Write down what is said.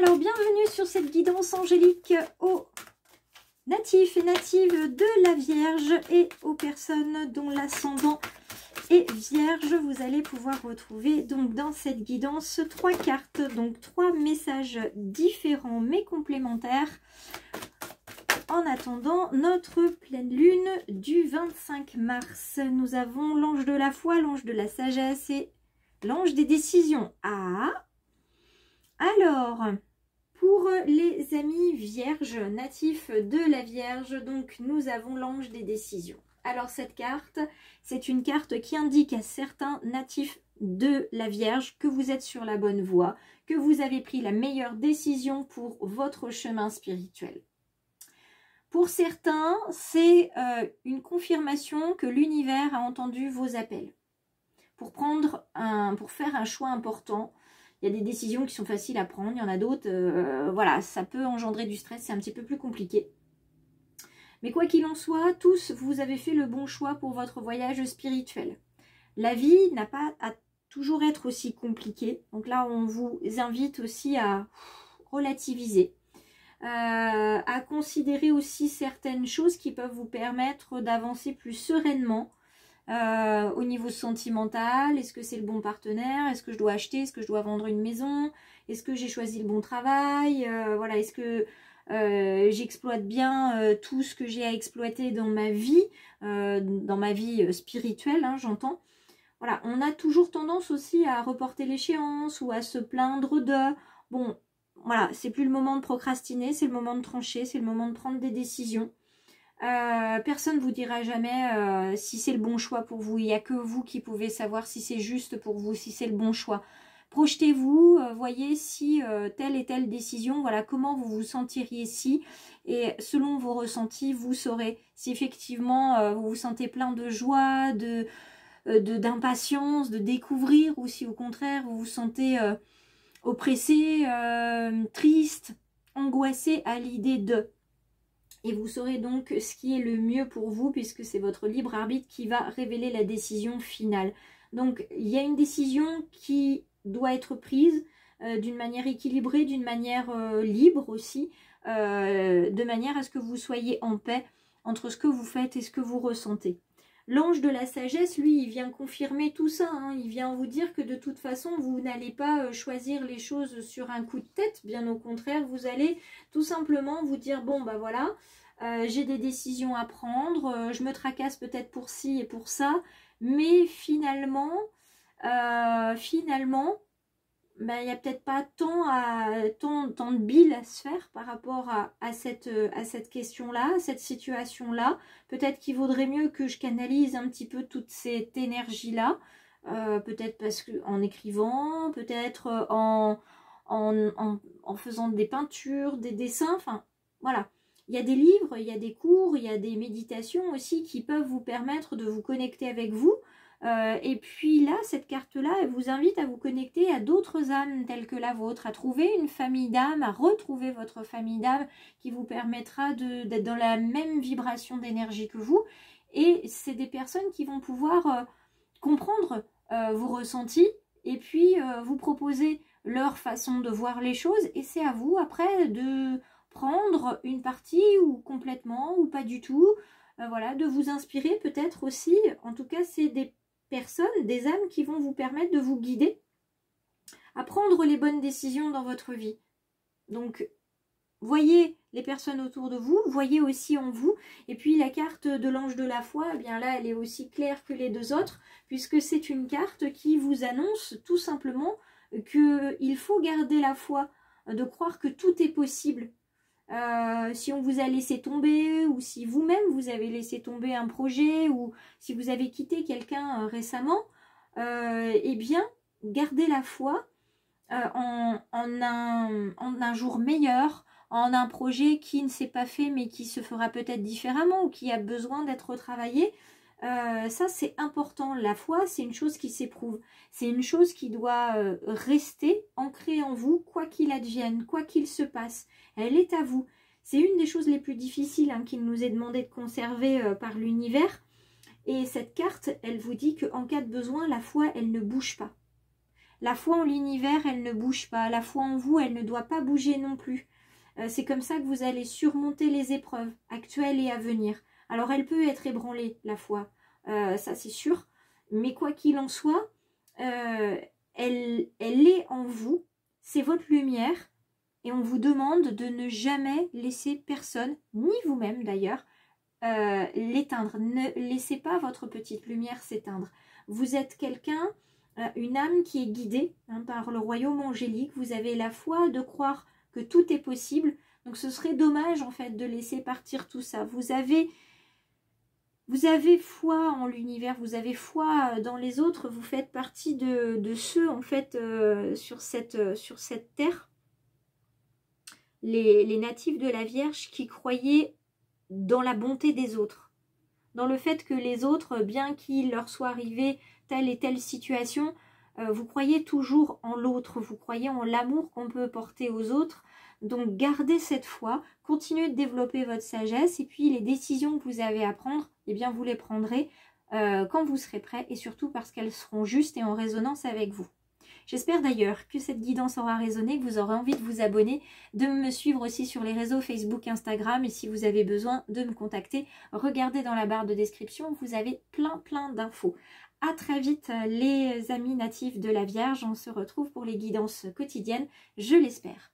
Alors, bienvenue sur cette guidance angélique aux natifs et natives de la Vierge et aux personnes dont l'ascendant est Vierge. Vous allez pouvoir retrouver donc dans cette guidance 3 cartes, donc 3 messages différents mais complémentaires en attendant notre pleine lune du 25 mars. Nous avons l'ange de la foi, l'ange de la sagesse et l'ange des décisions. Ah! Alors, pour les amis vierges, natifs de la Vierge, donc nous avons l'ange des décisions. Alors cette carte, c'est une carte qui indique à certains natifs de la Vierge que vous êtes sur la bonne voie, que vous avez pris la meilleure décision pour votre chemin spirituel. Pour certains, c'est une confirmation que l'univers a entendu vos appels. Pour faire un choix important, il y a des décisions qui sont faciles à prendre, il y en a d'autres, voilà, ça peut engendrer du stress, c'est un petit peu plus compliqué. Mais quoi qu'il en soit, tous, vous avez fait le bon choix pour votre voyage spirituel. La vie n'a pas à toujours être aussi compliquée, donc là on vous invite aussi à relativiser, à considérer aussi certaines choses qui peuvent vous permettre d'avancer plus sereinement. Au niveau sentimental, est-ce que c'est le bon partenaire? Est-ce que je dois acheter? Est-ce que je dois vendre une maison? Est-ce que j'ai choisi le bon travail? Voilà, est-ce que j'exploite bien tout ce que j'ai à exploiter dans ma vie spirituelle, hein, j'entends. Voilà, on a toujours tendance aussi à reporter l'échéance ou à se plaindre de... Bon, voilà, c'est plus le moment de procrastiner, c'est le moment de trancher, c'est le moment de prendre des décisions. Personne ne vous dira jamais si c'est le bon choix pour vous. Il n'y a que vous qui pouvez savoir si c'est juste pour vous, si c'est le bon choix. Projetez-vous, voyez si telle et telle décision, voilà comment vous vous sentiriez si, et selon vos ressentis, vous saurez si effectivement vous vous sentez plein de joie, d'impatience, de découvrir, ou si au contraire vous vous sentez oppressé, triste, angoissé à l'idée de... Et vous saurez donc ce qui est le mieux pour vous, puisque c'est votre libre arbitre qui va révéler la décision finale. Donc il y a une décision qui doit être prise d'une manière équilibrée, d'une manière libre aussi, de manière à ce que vous soyez en paix entre ce que vous faites et ce que vous ressentez. L'ange de la sagesse, lui, il vient confirmer tout ça, hein. Il vient vous dire que de toute façon, vous n'allez pas choisir les choses sur un coup de tête. Bien au contraire, vous allez tout simplement vous dire, bon, bah voilà, j'ai des décisions à prendre, je me tracasse peut-être pour ci et pour ça, mais finalement, ben, il n'y a peut-être pas tant de bile à se faire par rapport à cette question-là, à cette situation-là. Peut-être qu'il vaudrait mieux que je canalise un petit peu toute cette énergie-là, peut-être parce que en écrivant, peut-être en faisant des peintures, des dessins, enfin voilà. Il y a des livres, il y a des cours, il y a des méditations aussi qui peuvent vous permettre de vous connecter avec vous. Et puis là, cette carte-là, elle vous invite à vous connecter à d'autres âmes telles que la vôtre, à trouver une famille d'âmes, à retrouver votre famille d'âmes qui vous permettra d'être dans la même vibration d'énergie que vous. Et c'est des personnes qui vont pouvoir comprendre vos ressentis et puis vous proposer leur façon de voir les choses. Et c'est à vous après de prendre une partie ou complètement ou pas du tout. Voilà, de vous inspirer peut-être aussi. En tout cas, c'est des personnes, des âmes qui vont vous permettre de vous guider à prendre les bonnes décisions dans votre vie. Donc, voyez les personnes autour de vous, voyez aussi en vous. Et puis la carte de l'ange de la foi, eh bien là, elle est aussi claire que les deux autres, puisque c'est une carte qui vous annonce tout simplement qu'il faut garder la foi, de croire que tout est possible. Si on vous a laissé tomber, ou si vous-même vous avez laissé tomber un projet, ou si vous avez quitté quelqu'un récemment, eh bien, gardez la foi en un jour meilleur, en un projet qui ne s'est pas fait mais qui se fera peut-être différemment ou qui a besoin d'être retravaillé. Ça c'est important. La foi, c'est une chose qui s'éprouve, c'est une chose qui doit rester ancrée en vous, quoi qu'il advienne, quoi qu'il se passe, elle est à vous. C'est une des choses les plus difficiles hein, qu'il nous est demandé de conserver par l'univers. Et cette carte, elle vous dit qu'en cas de besoin, la foi, elle ne bouge pas. La foi en l'univers, elle ne bouge pas. La foi en vous, elle ne doit pas bouger non plus. C'est comme ça que vous allez surmonter les épreuves actuelles et à venir. Alors elle peut être ébranlée, la foi, ça c'est sûr. Mais quoi qu'il en soit, elle est en vous. C'est votre lumière. Et on vous demande de ne jamais laisser personne, ni vous-même d'ailleurs, l'éteindre. Ne laissez pas votre petite lumière s'éteindre. Vous êtes quelqu'un, une âme qui est guidée par le royaume angélique. Vous avez la foi de croire que tout est possible. Donc ce serait dommage en fait de laisser partir tout ça. Vous avez foi en l'univers, vous avez foi dans les autres. Vous faites partie de ceux en fait sur cette terre. Les natifs de la Vierge qui croyaient dans la bonté des autres, dans le fait que les autres, bien qu'il leur soit arrivé telle et telle situation, vous croyez toujours en l'autre, vous croyez en l'amour qu'on peut porter aux autres. Donc gardez cette foi, continuez de développer votre sagesse et puis les décisions que vous avez à prendre, eh bien vous les prendrez quand vous serez prêt et surtout parce qu'elles seront justes et en résonance avec vous. J'espère d'ailleurs que cette guidance aura résonné, que vous aurez envie de vous abonner, de me suivre aussi sur les réseaux Facebook, Instagram et si vous avez besoin de me contacter, regardez dans la barre de description, vous avez plein d'infos. À très vite les amis natifs de la Vierge, on se retrouve pour les guidances quotidiennes, je l'espère.